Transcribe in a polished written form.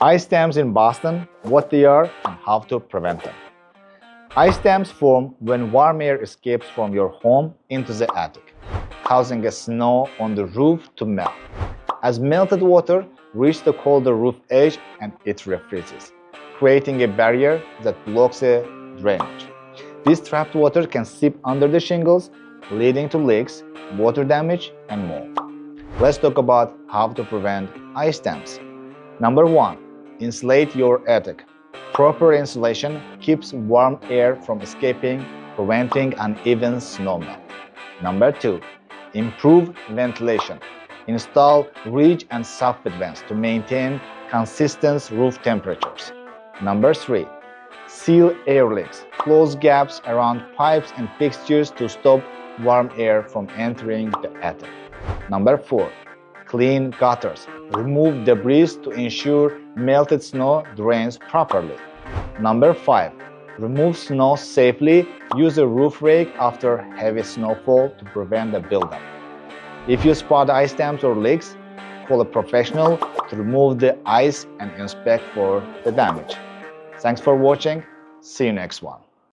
Ice dams in Boston, what they are and how to prevent them. Ice dams form when warm air escapes from your home into the attic, causing a snow on the roof to melt. As melted water reaches the colder roof edge and it refreezes, creating a barrier that blocks a drainage. This trapped water can seep under the shingles, leading to leaks, water damage, and more. Let's talk about how to prevent ice dams. Number 1. Insulate your attic. Proper insulation keeps warm air from escaping, preventing uneven snow melt. Number 2. Improve ventilation. Install ridge and soffit vents to maintain consistent roof temperatures. Number 3. Seal air leaks. Close gaps around pipes and fixtures to stop warm air from entering the attic. Number 4. Clean gutters. Remove debris to ensure melted snow drains properly. Number 5. Remove snow safely. Use a roof rake after heavy snowfall to prevent the buildup. If you spot ice dams or leaks, call a professional to remove the ice and inspect for the damage. Thanks for watching. See you next one.